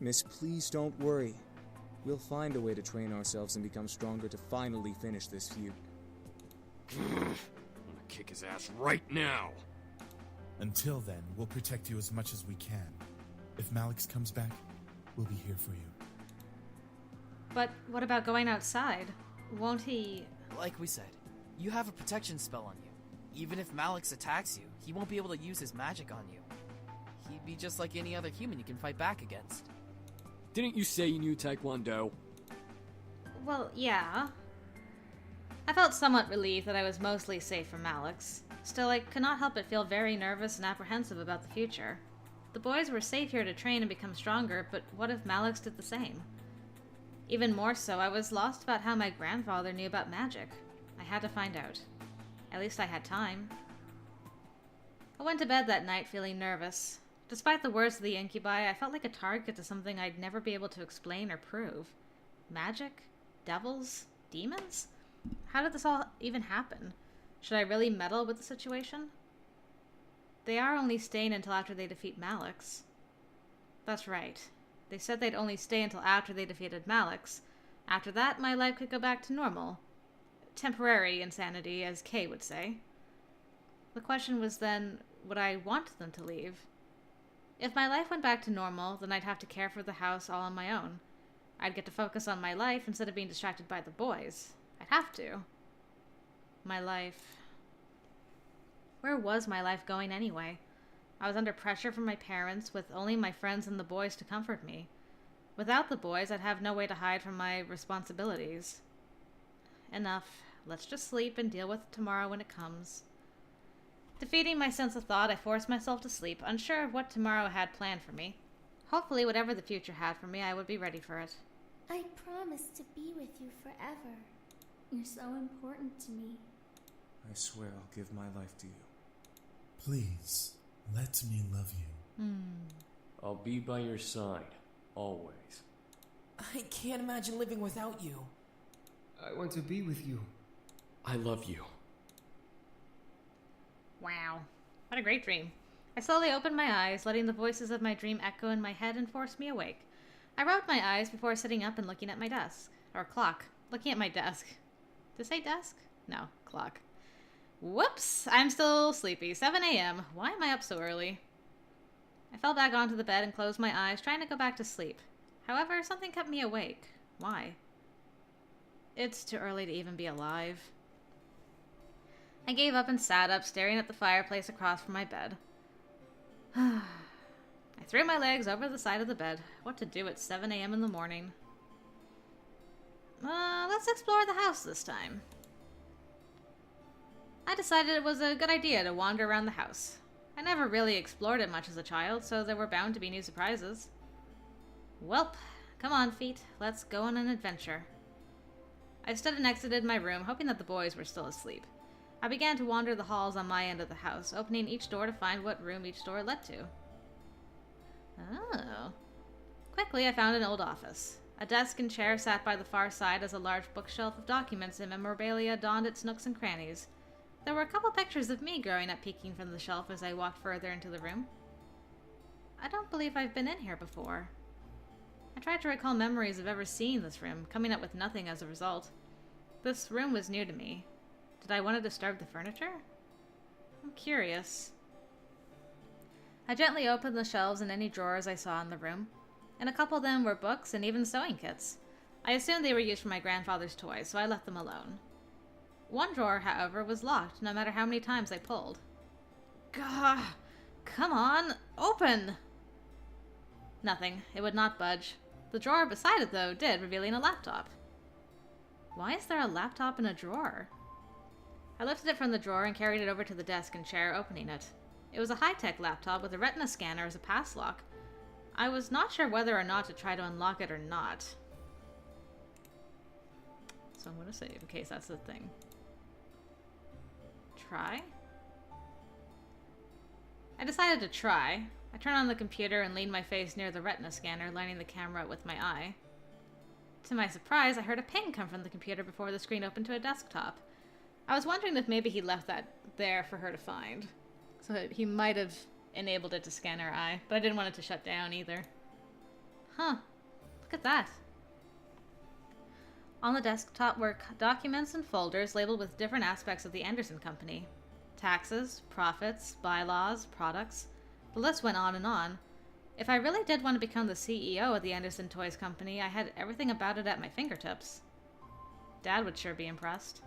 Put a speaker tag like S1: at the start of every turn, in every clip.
S1: Miss, please don't worry. We'll find a way to train ourselves and become stronger to finally finish this feud.
S2: I'm gonna kick his ass right now!
S3: Until then, we'll protect you as much as we can. If Malix comes back, we'll be here for you.
S4: But what about going outside? Won't he...
S5: Like we said, you have a protection spell on you. Even if Malix attacks you, he won't be able to use his magic on you. He'd be just like any other human you can fight back against.
S2: Didn't you say you knew Taekwondo?
S4: Well, yeah. I felt somewhat relieved that I was mostly safe from Malix. Still, I could not help but feel very nervous and apprehensive about the future. The boys were safe here to train and become stronger, but what if Malix did the same? Even more so, I was lost about how my grandfather knew about magic. I had to find out. At least I had time. I went to bed that night feeling nervous. Despite the words of the incubi, I felt like a target to something I'd never be able to explain or prove. Magic? Devils? Demons? How did this all even happen? Should I really meddle with the situation? They are only staying until after they defeat Malix. That's right. They said they'd only stay until after they defeated Malix. After that, my life could go back to normal. Temporary insanity, as Kay would say. The question was then, would I want them to leave? If my life went back to normal, then I'd have to care for the house all on my own. I'd get to focus on my life instead of being distracted by the boys. I'd have to. My life... Where was my life going anyway? I was under pressure from my parents, with only my friends and the boys to comfort me. Without the boys, I'd have no way to hide from my responsibilities. Enough. Let's just sleep and deal with tomorrow when it comes. Defeating my sense of thought, I forced myself to sleep, unsure of what tomorrow had planned for me. Hopefully, whatever the future had for me, I would be ready for it.
S6: I promise to be with you forever. You're so important to me.
S1: I swear I'll give my life to you.
S3: Please, let me love you.
S7: I'll be by your side, always.
S8: I can't imagine living without you.
S9: I want to be with you.
S7: I love you.
S4: Wow. What a great dream. I slowly opened my eyes, letting the voices of my dream echo in my head and force me awake. I rubbed my eyes before sitting up and looking at my desk. Or clock. Looking at my desk. Did it say desk? No, clock. Whoops! I'm still sleepy. 7 a.m. Why am I up so early? I fell back onto the bed and closed my eyes, trying to go back to sleep. However, something kept me awake. Why? It's too early to even be alive. I gave up and sat up, staring at the fireplace across from my bed. I threw my legs over the side of the bed. What to do at 7 a.m. in the morning? Let's explore the house this time. I decided it was a good idea to wander around the house. I never really explored it much as a child, so there were bound to be new surprises. Welp, come on, feet. Let's go on an adventure. I stood and exited my room, hoping that the boys were still asleep. I began to wander the halls on my end of the house, opening each door to find what room each door led to. Oh. Quickly, I found an old office. A desk and chair sat by the far side as a large bookshelf of documents and memorabilia donned its nooks and crannies. There were a couple pictures of me growing up peeking from the shelf as I walked further into the room. I don't believe I've been in here before. I tried to recall memories of ever seeing this room, coming up with nothing as a result. This room was new to me. Did I want to disturb the furniture? I'm curious. I gently opened the shelves and any drawers I saw in the room. In a couple of them were books and even sewing kits. I assumed they were used for my grandfather's toys, so I left them alone. One drawer, however, was locked, no matter how many times I pulled. Gah! Come on! Open! Nothing. It would not budge. The drawer beside it, though, did, revealing a laptop. Why is there a laptop in a drawer? I lifted it from the drawer and carried it over to the desk and chair, opening it. It was a high-tech laptop with a retina scanner as a pass lock. I was not sure whether or not to try to unlock it or not. So I'm going to save in case that's the thing. Try? I decided to try. I turned on the computer and leaned my face near the retina scanner, lining the camera with my eye. To my surprise, I heard a ping come from the computer before the screen opened to a desktop. I was wondering if maybe he left that there for her to find. So he might have enabled it to scan her eye, but I didn't want it to shut down either. Huh. Look at that. On the desktop were documents and folders labeled with different aspects of the Anderson Company. Taxes, profits, bylaws, products. The list went on and on. If I really did want to become the CEO of the Anderson Toys Company, I had everything about it at my fingertips. Dad would sure be impressed.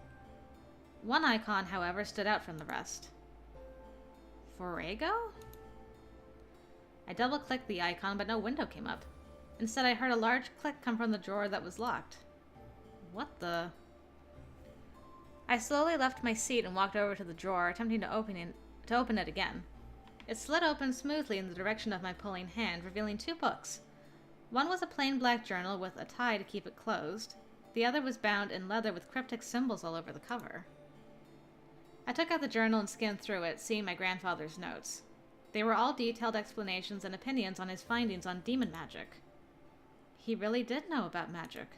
S4: One icon, however, stood out from the rest. Forego? I double-clicked the icon, but no window came up. Instead, I heard a large click come from the drawer that was locked. What the? I slowly left my seat and walked over to the drawer, attempting to open it again. It slid open smoothly in the direction of my pulling hand, revealing 2 books. One was a plain black journal with a tie to keep it closed. The other was bound in leather with cryptic symbols all over the cover. I took out the journal and skimmed through it, seeing my grandfather's notes. They were all detailed explanations and opinions on his findings on demon magic. He really did know about magic.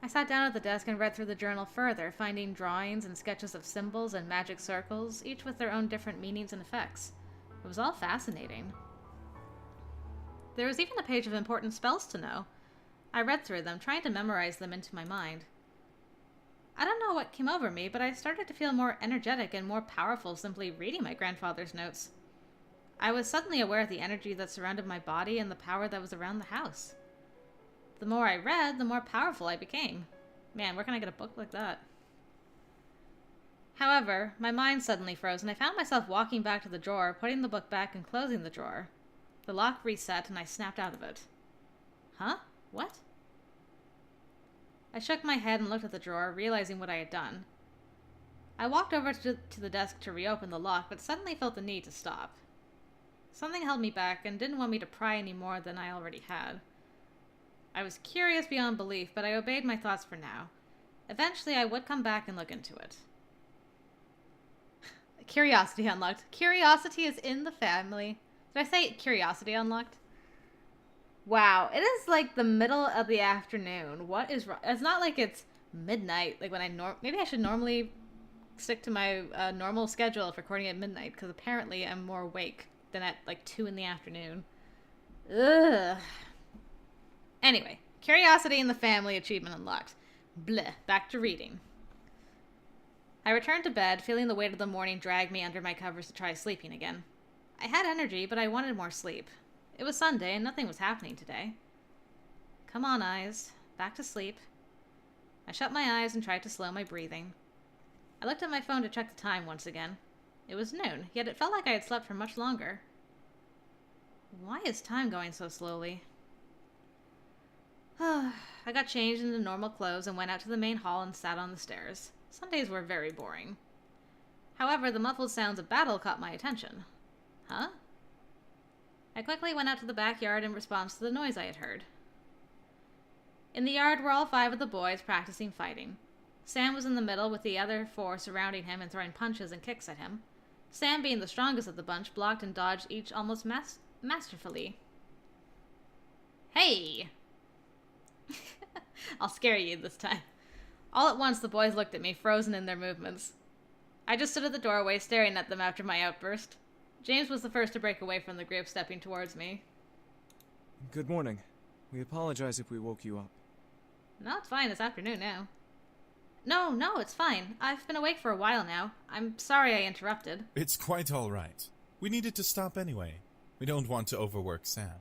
S4: I sat down at the desk and read through the journal further, finding drawings and sketches of symbols and magic circles, each with their own different meanings and effects. It was all fascinating. There was even a page of important spells to know. I read through them, trying to memorize them into my mind. I don't know what came over me, but I started to feel more energetic and more powerful simply reading my grandfather's notes. I was suddenly aware of the energy that surrounded my body and the power that was around the house. The more I read, the more powerful I became. Man, where can I get a book like that? However, my mind suddenly froze, and I found myself walking back to the drawer, putting the book back and closing the drawer. The lock reset, and I snapped out of it. Huh? What? I shook my head and looked at the drawer, realizing what I had done. I walked over to the desk to reopen the lock, but suddenly felt the need to stop. Something held me back and didn't want me to pry any more than I already had. I was curious beyond belief, but I obeyed my thoughts for now. Eventually, I would come back and look into it. Curiosity unlocked. Curiosity is in the family. Did I say curiosity unlocked? Wow, it is like the middle of the afternoon. What is wrong? It's not like it's midnight, like when maybe I should normally stick to my normal schedule of recording at midnight, because apparently I'm more awake than at like 2 in the afternoon. Ugh. Anyway, curiosity in the family achievement unlocked. Bleh, back to reading. I returned to bed, feeling the weight of the morning drag me under my covers to try sleeping again. I had energy, but I wanted more sleep. It was Sunday, and nothing was happening today. Come on, eyes. Back to sleep. I shut my eyes and tried to slow my breathing. I looked at my phone to check the time once again. It was noon, yet it felt like I had slept for much longer. Why is time going so slowly? I got changed into normal clothes and went out to the main hall and sat on the stairs. Sundays were very boring. However, the muffled sounds of battle caught my attention. Huh? I quickly went out to the backyard in response to the noise I had heard. In the yard were all 5 of the boys practicing fighting. Sam was in the middle with the other 4 surrounding him and throwing punches and kicks at him. Sam, being the strongest of the bunch, blocked and dodged each almost masterfully. Hey! I'll scare you this time. All at once, the boys looked at me, frozen in their movements. I just stood at the doorway, staring at them after my outburst. James was the first to break away from the group, stepping towards me.
S1: Good morning. We apologize if we woke you up.
S4: No, it's fine. It's afternoon now. No, it's fine. I've been awake for a while now. I'm sorry I interrupted.
S3: It's quite all right. We needed to stop anyway. We don't want to overwork Sam.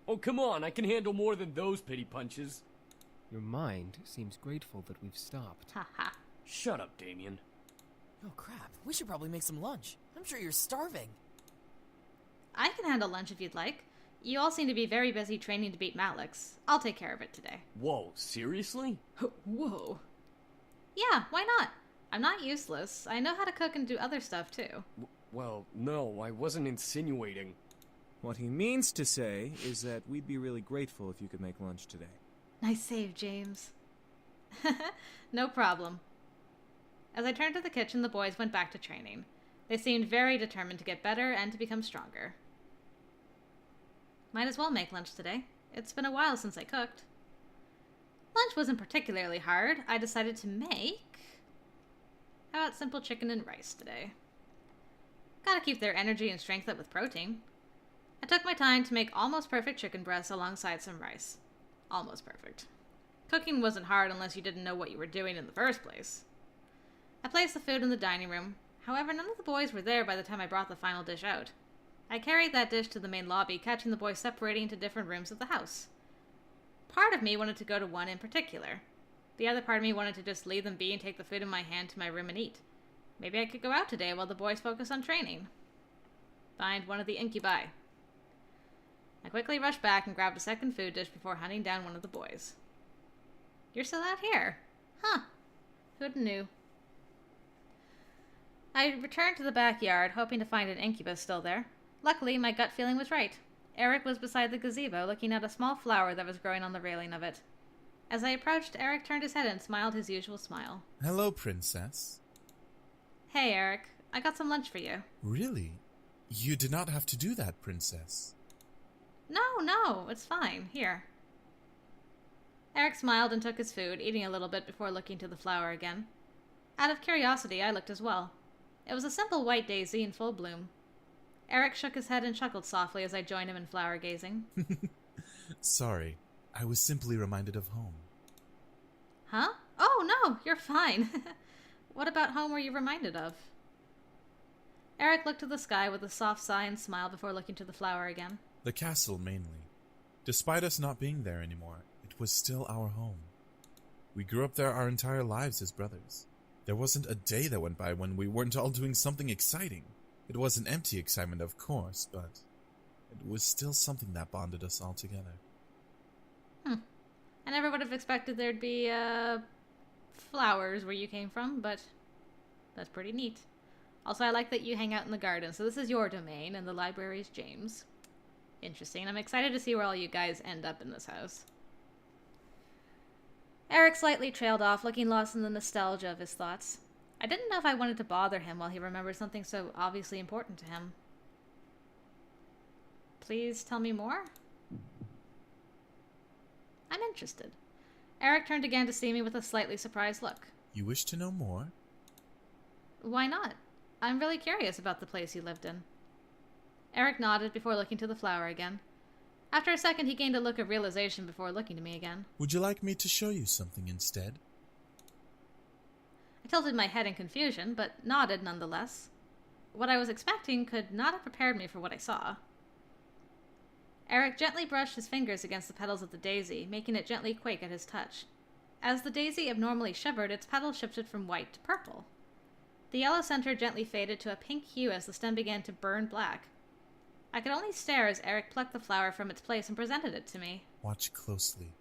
S7: Oh, come on, I can handle more than those pity punches.
S9: Your mind seems grateful that we've stopped.
S4: Haha.
S7: Shut up, Damien.
S5: Oh crap, we should probably make some lunch. I'm sure you're starving.
S4: I can handle lunch if you'd like. You all seem to be very busy training to beat Malix. I'll take care of it today.
S7: Whoa, seriously?
S4: Whoa. Yeah, why not? I'm not useless. I know how to cook and do other stuff, too.
S7: Well, no, I wasn't insinuating.
S1: What he means to say is that we'd be really grateful if you could make lunch today.
S4: Nice save, James. No problem. As I turned to the kitchen, the boys went back to training. They seemed very determined to get better and to become stronger. Might as well make lunch today. It's been a while since I cooked. Lunch wasn't particularly hard. I decided to make... How about simple chicken and rice today? Gotta keep their energy and strength up with protein. I took my time to make almost perfect chicken breasts alongside some rice. Almost perfect. Cooking wasn't hard unless you didn't know what you were doing in the first place. I placed the food in the dining room. However, none of the boys were there by the time I brought the final dish out. I carried that dish to the main lobby, catching the boys separating into different rooms of the house. Part of me wanted to go to one in particular. The other part of me wanted to just leave them be and take the food in my hand to my room and eat. Maybe I could go out today while the boys focus on training. Find one of the incubi. I quickly rushed back and grabbed a second food dish before hunting down one of the boys. You're still out here? Huh. Who'd knew? I returned to the backyard, hoping to find an incubus still there. Luckily, my gut feeling was right. Erik was beside the gazebo, looking at a small flower that was growing on the railing of it. As I approached, Erik turned his head and smiled his usual smile.
S3: Hello, Princess.
S4: Hey, Erik. I got some lunch for you.
S3: Really? You did not have to do that, Princess.
S4: No, it's fine. Here. Erik smiled and took his food, eating a little bit before looking to the flower again. Out of curiosity, I looked as well. It was a simple white daisy in full bloom. Erik shook his head and chuckled softly as I joined him in flower gazing.
S3: Sorry, I was simply reminded of home.
S4: Huh? Oh, no, you're fine. What about home were you reminded of? Erik looked to the sky with a soft sigh and smile before looking to the flower again.
S3: The castle, mainly. Despite us not being there anymore, it was still our home. We grew up there our entire lives as brothers. There wasn't a day that went by when we weren't all doing something exciting. It was an empty excitement, of course, but it was still something that bonded us all together.
S4: I never would have expected there'd be, flowers where you came from, but that's pretty neat. Also, I like that you hang out in the garden, so this is your domain, and the library's James. Interesting. I'm excited to see where all you guys end up in this house. Erik slightly trailed off, looking lost in the nostalgia of his thoughts. I didn't know if I wanted to bother him while he remembered something so obviously important to him. Please tell me more? I'm interested. Erik turned again to see me with a slightly surprised look.
S3: You wish to know more?
S4: Why not? I'm really curious about the place you lived in. Erik nodded before looking to the flower again. After a second, he gained a look of realization before looking to me again.
S3: Would you like me to show you something instead?
S4: I tilted my head in confusion, but nodded nonetheless. What I was expecting could not have prepared me for what I saw. Erik gently brushed his fingers against the petals of the daisy, making it gently quake at his touch. As the daisy abnormally shivered, its petals shifted from white to purple. The yellow center gently faded to a pink hue as the stem began to burn black. I could only stare as Erik plucked the flower from its place and presented it to me.
S3: Watch closely.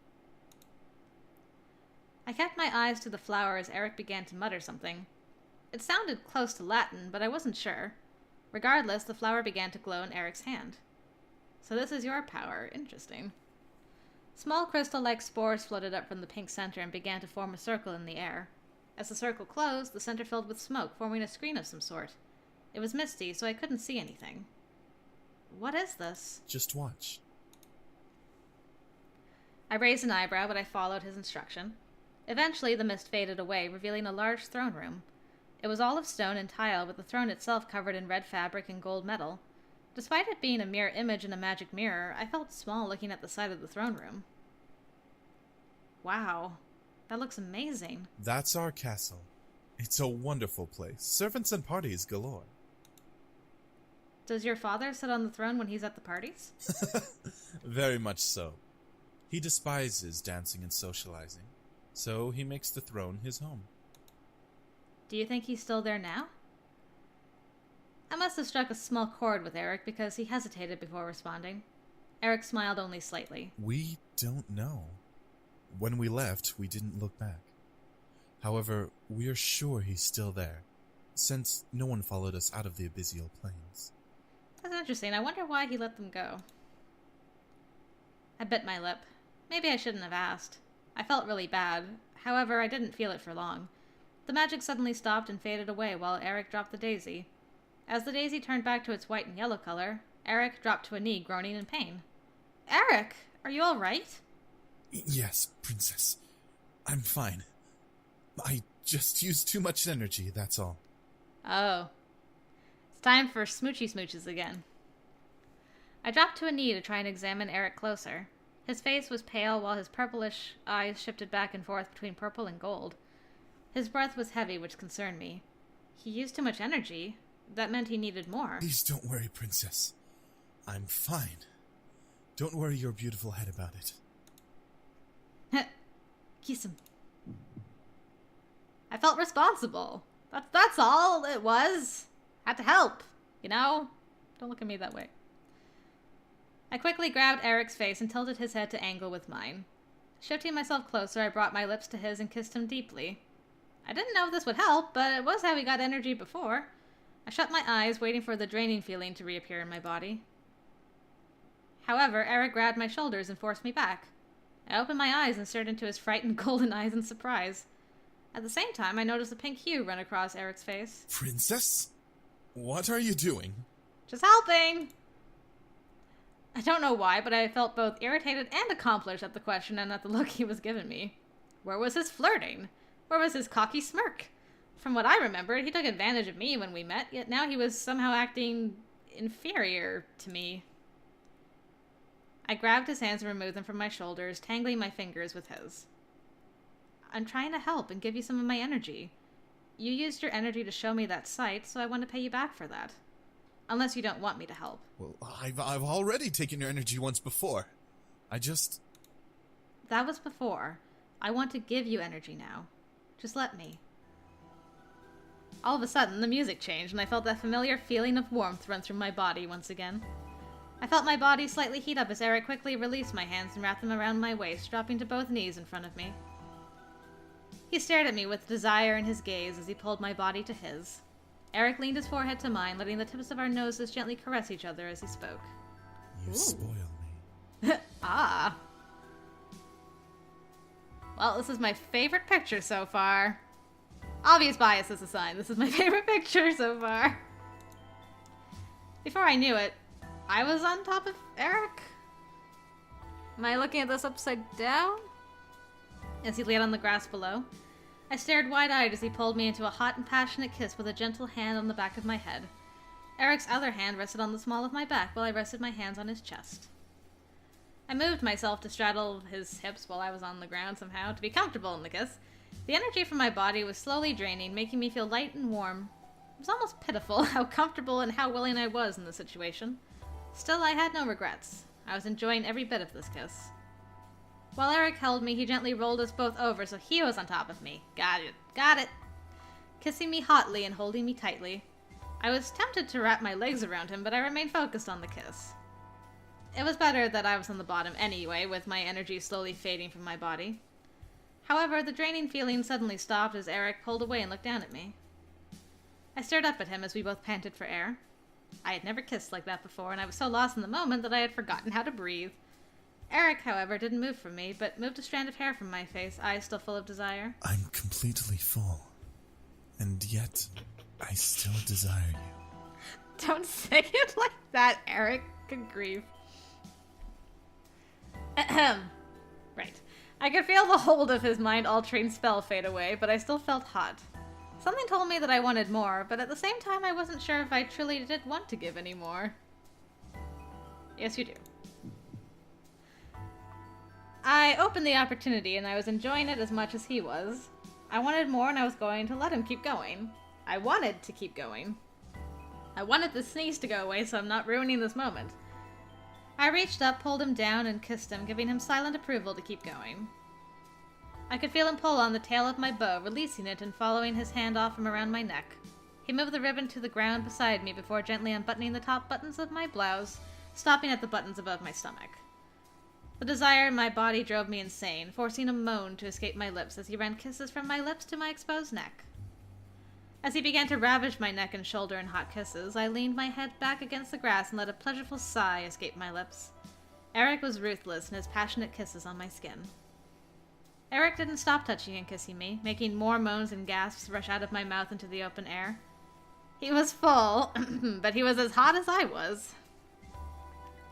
S4: I kept my eyes to the flower as Erik began to mutter something. It sounded close to Latin, but I wasn't sure. Regardless, the flower began to glow in Erik's hand. So this is your power. Interesting. Small crystal-like spores floated up from the pink center and began to form a circle in the air. As the circle closed, the center filled with smoke, forming a screen of some sort. It was misty, so I couldn't see anything. What is this?
S3: Just watch.
S4: I raised an eyebrow, but I followed his instruction. Eventually, the mist faded away, revealing a large throne room. It was all of stone and tile, with the throne itself covered in red fabric and gold metal. Despite it being a mirror image in a magic mirror, I felt small looking at the side of the throne room. Wow, that looks amazing.
S3: That's our castle. It's a wonderful place. Servants and parties galore.
S4: Does your father sit on the throne when he's at the parties?
S3: Very much so. He despises dancing and socializing, so he makes the throne his home.
S4: Do you think he's still there now? I must have struck a small chord with Erik because he hesitated before responding. Erik smiled only slightly.
S3: We don't know. When we left, we didn't look back. However, we are sure he's still there, since no one followed us out of the abyssal plains.
S4: That's interesting. I wonder why he let them go. I bit my lip. Maybe I shouldn't have asked. I felt really bad. However, I didn't feel it for long. The magic suddenly stopped and faded away while Erik dropped the daisy. As the daisy turned back to its white and yellow color, Erik dropped to a knee, groaning in pain. Erik, are you all right?
S3: Yes, Princess. I'm fine. I just used too much energy, that's all.
S4: Oh. It's time for smoochy smooches again. I dropped to a knee to try and examine Erik closer. His face was pale while his purplish eyes shifted back and forth between purple and gold. His breath was heavy, which concerned me. He used too much energy. That meant he needed more.
S3: Please don't worry, Princess. I'm fine. Don't worry your beautiful head about it.
S4: Kiss him. I felt responsible. That's all it was. Had to help, you know? Don't look at me that way. I quickly grabbed Eric's face and tilted his head to angle with mine. Shifting myself closer, I brought my lips to his and kissed him deeply. I didn't know if this would help, but it was how we got energy before. I shut my eyes, waiting for the draining feeling to reappear in my body. However, Erik grabbed my shoulders and forced me back. I opened my eyes and stared into his frightened golden eyes in surprise. At the same time, I noticed a pink hue run across Eric's face.
S3: Princess? What are you doing?
S4: Just helping! I don't know why, but I felt both irritated and accomplished at the question and at the look he was giving me. Where was his flirting? Where was his cocky smirk? From what I remembered, he took advantage of me when we met, yet now he was somehow acting inferior to me. I grabbed his hands and removed them from my shoulders, tangling my fingers with his. I'm trying to help and give you some of my energy. You used your energy to show me that sight, so I want to pay you back for that. Unless you don't want me to help.
S3: Well, I've already taken your energy once before.
S4: That was before. I want to give you energy now. Just let me. All of a sudden, the music changed, and I felt that familiar feeling of warmth run through my body once again. I felt my body slightly heat up as Erik quickly released my hands and wrapped them around my waist, dropping to both knees in front of me. He stared at me with desire in his gaze as he pulled my body to his. Erik leaned his forehead to mine, letting the tips of our noses gently caress each other as he spoke.
S3: You spoil me.
S4: Ah. Well, this is my favorite picture so far. Obvious bias is a sign. This is my favorite picture so far. Before I knew it, I was on top of Erik. Am I looking at this upside down? As he laid on the grass below, I stared wide-eyed as he pulled me into a hot and passionate kiss with a gentle hand on the back of my head. Eric's other hand rested on the small of my back while I rested my hands on his chest. I moved myself to straddle his hips while I was on the ground somehow to be comfortable in the kiss. The energy from my body was slowly draining, making me feel light and warm. It was almost pitiful how comfortable and how willing I was in the situation. Still, I had no regrets. I was enjoying every bit of this kiss. While Erik held me, he gently rolled us both over so he was on top of me. Got it. Kissing me hotly and holding me tightly. I was tempted to wrap my legs around him, but I remained focused on the kiss. It was better that I was on the bottom anyway, with my energy slowly fading from my body. However, the draining feeling suddenly stopped as Erik pulled away and looked down at me. I stared up at him as we both panted for air. I had never kissed like that before, and I was so lost in the moment that I had forgotten how to breathe. Erik, however, didn't move from me, but moved a strand of hair from my face, eyes still full of desire.
S3: I'm completely full. And yet, I still desire you.
S4: Don't say it like that, Erik. Good grief. Right. I could feel the hold of his mind-altering spell fade away, but I still felt hot. Something told me that I wanted more, but at the same time I wasn't sure if I truly did want to give any more. Yes, you do. I opened the opportunity, and I was enjoying it as much as he was. I wanted more, and I was going to let him keep going. I wanted to keep going. I wanted the sneeze to go away, so I'm not ruining this moment. I reached up, pulled him down, and kissed him, giving him silent approval to keep going. I could feel him pull on the tail of my bow, releasing it and following his hand off from around my neck. He moved the ribbon to the ground beside me before gently unbuttoning the top buttons of my blouse, stopping at the buttons above my stomach. The desire in my body drove me insane, forcing a moan to escape my lips as he ran kisses from my lips to my exposed neck. As he began to ravage my neck and shoulder in hot kisses, I leaned my head back against the grass and let a pleasureful sigh escape my lips. Erik was ruthless in his passionate kisses on my skin. Erik didn't stop touching and kissing me, making more moans and gasps rush out of my mouth into the open air. He was full, but he was as hot as I was.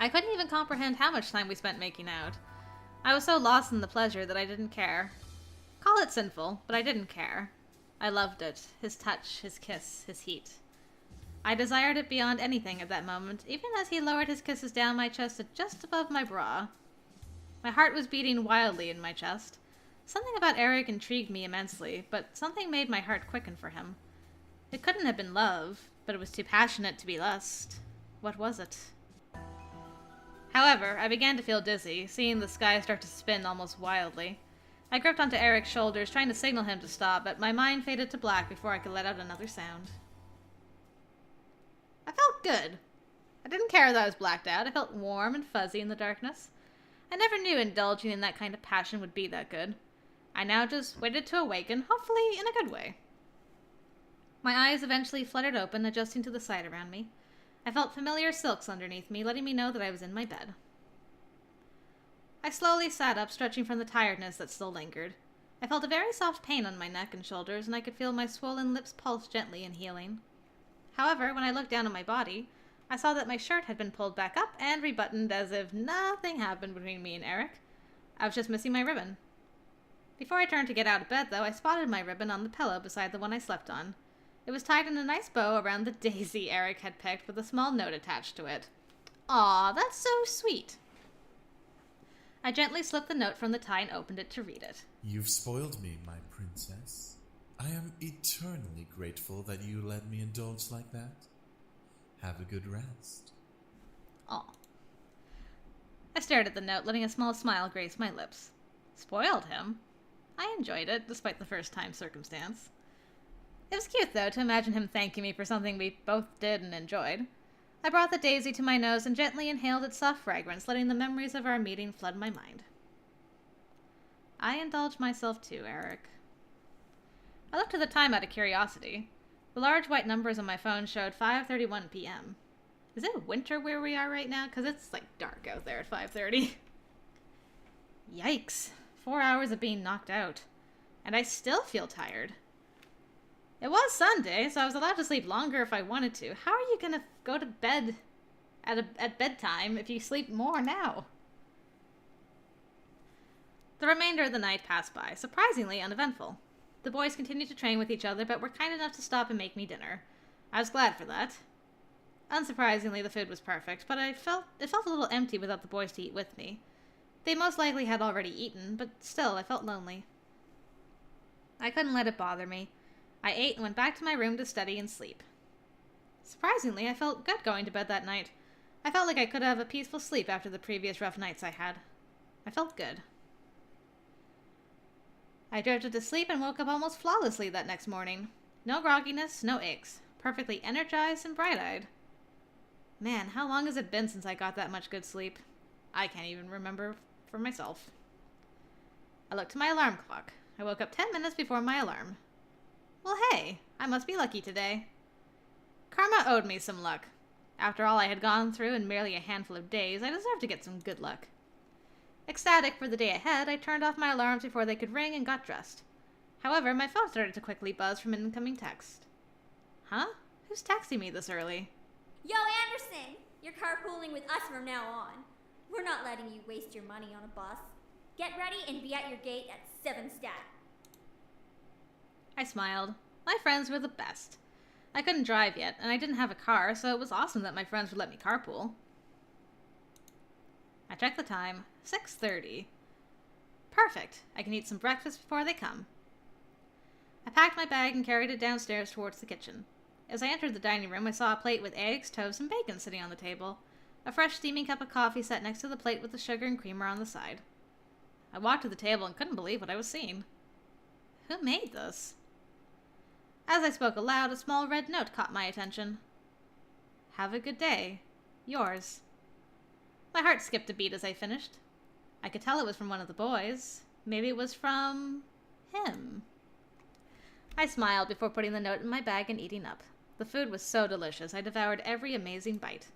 S4: I couldn't even comprehend how much time we spent making out. I was so lost in the pleasure that I didn't care. Call it sinful, but I didn't care. I loved it. His touch, his kiss, his heat. I desired it beyond anything at that moment, even as he lowered his kisses down my chest to just above my bra. My heart was beating wildly in my chest. Something about Erik intrigued me immensely, but something made my heart quicken for him. It couldn't have been love, but it was too passionate to be lust. What was it? However, I began to feel dizzy, seeing the sky start to spin almost wildly. I gripped onto Erik's shoulders, trying to signal him to stop, but my mind faded to black before I could let out another sound. I felt good. I didn't care that I was blacked out. I felt warm and fuzzy in the darkness. I never knew indulging in that kind of passion would be that good. I now just waited to awaken, hopefully in a good way. My eyes eventually fluttered open, adjusting to the sight around me. I felt familiar silks underneath me, letting me know that I was in my bed. I slowly sat up, stretching from the tiredness that still lingered. I felt a very soft pain on my neck and shoulders, and I could feel my swollen lips pulse gently in healing. However, when I looked down at my body, I saw that my shirt had been pulled back up and rebuttoned as if nothing happened between me and Erik. I was just missing my ribbon. Before I turned to get out of bed, though, I spotted my ribbon on the pillow beside the one I slept on. It was tied in a nice bow around the daisy Erik had picked with a small note attached to it. Aw, that's so sweet. I gently slipped the note from the tie and opened it to read it.
S3: You've spoiled me, my princess. I am eternally grateful that you let me indulge like that. Have a good rest.
S4: Aw. I stared at the note, letting a small smile grace my lips. Spoiled him? I enjoyed it, despite the first-time circumstance. It was cute, though, to imagine him thanking me for something we both did and enjoyed. I brought the daisy to my nose and gently inhaled its soft fragrance, letting the memories of our meeting flood my mind. I indulged myself too, Erik. I looked at the time out of curiosity. The large white numbers on my phone showed 5:31 p.m. Is it winter where we are right now? Because it's, dark out there at 5:30. Yikes. 4 hours of being knocked out. And I still feel tired. It was Sunday, so I was allowed to sleep longer if I wanted to. How are you gonna go to bed at bedtime if you sleep more now? The remainder of the night passed by, surprisingly uneventful. The boys continued to train with each other, but were kind enough to stop and make me dinner. I was glad for that. Unsurprisingly, the food was perfect, but it felt a little empty without the boys to eat with me. They most likely had already eaten, but still, I felt lonely. I couldn't let it bother me. I ate and went back to my room to study and sleep. Surprisingly, I felt good going to bed that night. I felt like I could have a peaceful sleep after the previous rough nights I had. I felt good. I drifted to sleep and woke up almost flawlessly that next morning. No grogginess, no aches. Perfectly energized and bright-eyed. Man, how long has it been since I got that much good sleep? I can't even remember for myself. I looked to my alarm clock. I woke up 10 minutes before my alarm. Well, hey, I must be lucky today. Karma owed me some luck. After all I had gone through in merely a handful of days, I deserved to get some good luck. Ecstatic for the day ahead, I turned off my alarms before they could ring and got dressed. However, my phone started to quickly buzz from an incoming text. Huh? Who's texting me this early?
S10: Yo, Anderson! You're carpooling with us from now on. We're not letting you waste your money on a bus. Get ready and be at your gate at 7 stat.
S4: I smiled. My friends were the best. I couldn't drive yet, and I didn't have a car, so it was awesome that my friends would let me carpool. I checked the time. 6:30. Perfect. I can eat some breakfast before they come. I packed my bag and carried it downstairs towards the kitchen. As I entered the dining room, I saw a plate with eggs, toast, and bacon sitting on the table. A fresh steaming cup of coffee sat next to the plate with the sugar and creamer on the side. I walked to the table and couldn't believe what I was seeing. Who made this? As I spoke aloud, a small red note caught my attention. Have a good day. Yours. My heart skipped a beat as I finished. I could tell it was from one of the boys. Maybe it was from him. I smiled before putting the note in my bag and eating up. The food was so delicious, I devoured every amazing bite.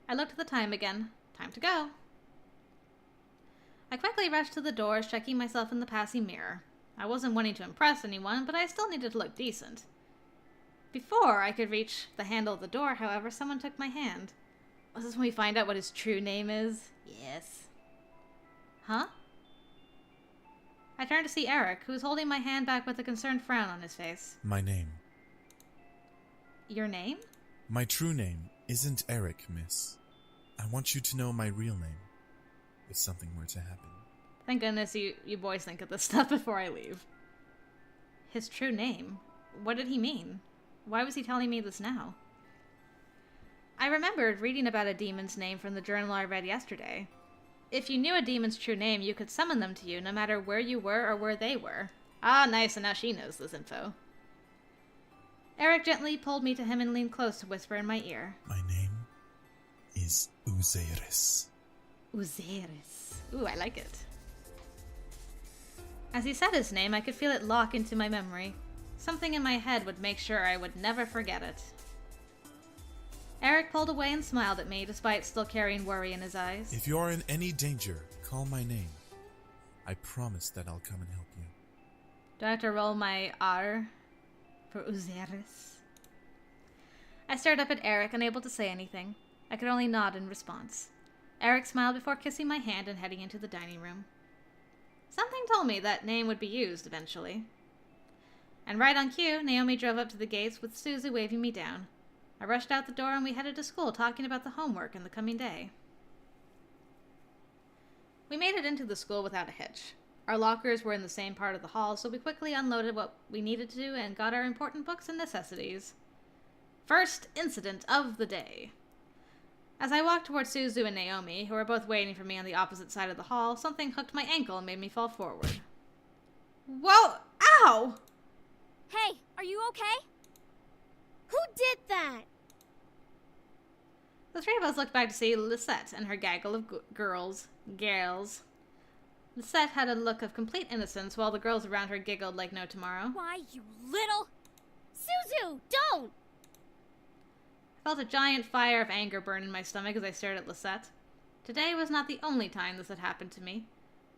S4: I looked at the time again. Time to go. I quickly rushed to the doors, checking myself in the passing mirror. I wasn't wanting to impress anyone, but I still needed to look decent. Before I could reach the handle of the door, however, someone took my hand. Was this when we find out what his true name is? Yes. Huh? I turned to see Erik, who was holding my hand back with a concerned frown on his face.
S3: My name.
S4: Your name?
S3: My true name isn't Erik, miss. I want you to know my real name, if something were to happen.
S4: Thank goodness you boys think of this stuff before I leave. His true name? What did he mean? Why was he telling me this now? I remembered reading about a demon's name from the journal I read yesterday. If you knew a demon's true name, you could summon them to you no matter where you were or where they were. Ah, nice, and now she knows this info. Erik gently pulled me to him and leaned close to whisper in my ear.
S3: My name is Uzeris.
S4: Uzeris. Ooh, I like it. As he said his name, I could feel it lock into my memory. Something in my head would make sure I would never forget it. Erik pulled away and smiled at me, despite still carrying worry in his eyes.
S3: If you're in any danger, call my name. I promise that I'll come and help you.
S4: Do I have to roll my R for Uzeris? I stared up at Erik, unable to say anything. I could only nod in response. Erik smiled before kissing my hand and heading into the dining room. Something told me that name would be used eventually. And right on cue, Naomi drove up to the gates with Susie waving me down. I rushed out the door and we headed to school talking about the homework and the coming day. We made it into the school without a hitch. Our lockers were in the same part of the hall, so we quickly unloaded what we needed to do and got our important books and necessities. First incident of the day. As I walked toward Suzu and Naomi, who were both waiting for me on the opposite side of the hall, something hooked my ankle and made me fall forward. Whoa! Ow!
S10: Hey, are you okay?
S6: Who did that?
S4: The three of us looked back to see Lisette and her gaggle of gals. Lisette had a look of complete innocence, while the girls around her giggled like no tomorrow.
S10: Why, you little...
S6: Suzu, don't!
S4: I felt a giant fire of anger burn in my stomach as I stared at Lisette. Today was not the only time this had happened to me.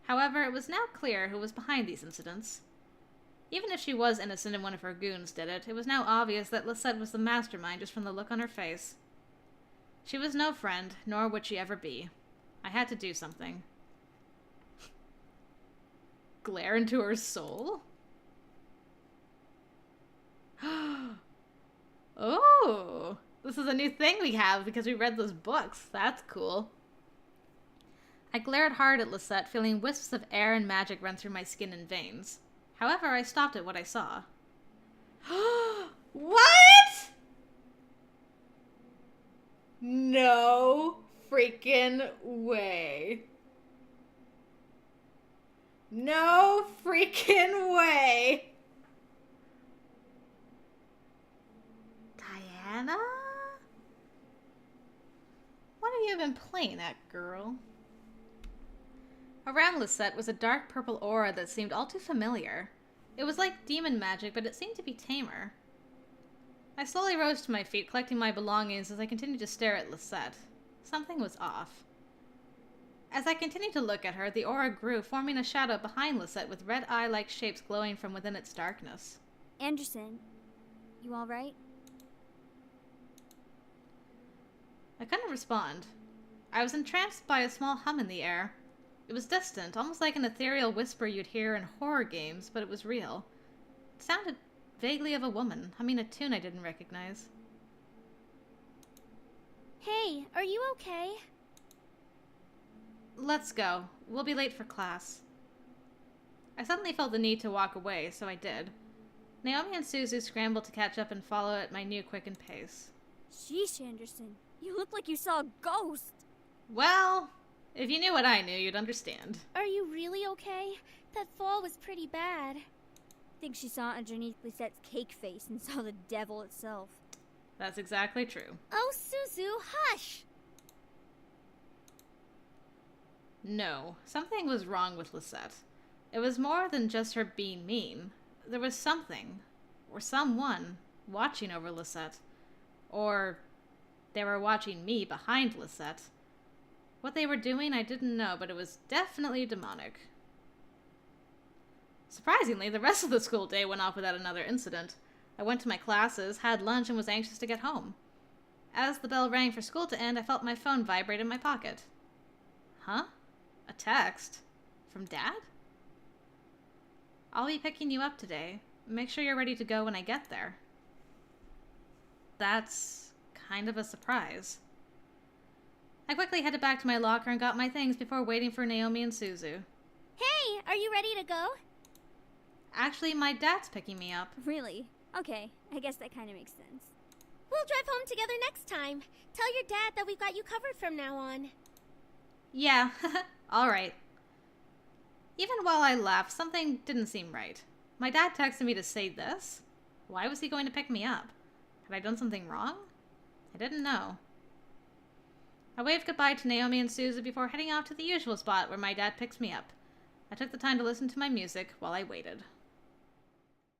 S4: However, it was now clear who was behind these incidents. Even if she was innocent and one of her goons did it, it was now obvious that Lisette was the mastermind just from the look on her face. She was no friend, nor would she ever be. I had to do something. Glare into her soul? Oh! This is a new thing we have because we read those books. That's cool. I glared hard at Lisette, feeling wisps of air and magic run through my skin and veins. However, I stopped at what I saw. What? No freaking way. No freaking way. Diana? What have you been playing at, girl? Around Lisette was a dark purple aura that seemed all too familiar. It was like demon magic, but it seemed to be tamer. I slowly rose to my feet, collecting my belongings as I continued to stare at Lisette. Something was off. As I continued to look at her, the aura grew, forming a shadow behind Lisette with red eye-like shapes glowing from within its darkness.
S10: Anderson, you alright?
S4: I couldn't respond. I was entranced by a small hum in the air. It was distant, almost like an ethereal whisper you'd hear in horror games, but it was real. It sounded vaguely of a woman, humming a tune I didn't recognize.
S6: Hey, are you okay?
S4: Let's go. We'll be late for class. I suddenly felt the need to walk away, so I did. Naomi and Suzu scrambled to catch up and follow at my new quickened pace.
S10: Sheesh, Anderson. You look like you saw a ghost.
S4: Well, if you knew what I knew, you'd understand.
S6: Are you really okay? That fall was pretty bad.
S10: I think she saw underneath Lisette's cake face and saw the devil itself.
S4: That's exactly true.
S6: Oh, Suzu, hush!
S4: No, something was wrong with Lisette. It was more than just her being mean. There was something, or someone, watching over Lisette. Or they were watching me behind Lisette. What they were doing, I didn't know, but it was definitely demonic. Surprisingly, the rest of the school day went off without another incident. I went to my classes, had lunch, and was anxious to get home. As the bell rang for school to end, I felt my phone vibrate in my pocket. Huh? A text? From Dad? I'll be picking you up today. Make sure you're ready to go when I get there. That's kind of a surprise. I quickly headed back to my locker and got my things before waiting for Naomi and Suzu.
S11: Hey, are you ready to go?
S4: Actually, my dad's picking me up.
S10: Really? Okay, I guess that kind of makes sense.
S11: We'll drive home together next time. Tell your dad that we've got you covered from now on.
S4: Yeah, alright. Even while I left, something didn't seem right. My dad texted me to say this. Why was he going to pick me up? Had I done something wrong? I didn't know. I waved goodbye to Naomi and Suzu before heading off to the usual spot where my dad picks me up. I took the time to listen to my music while I waited.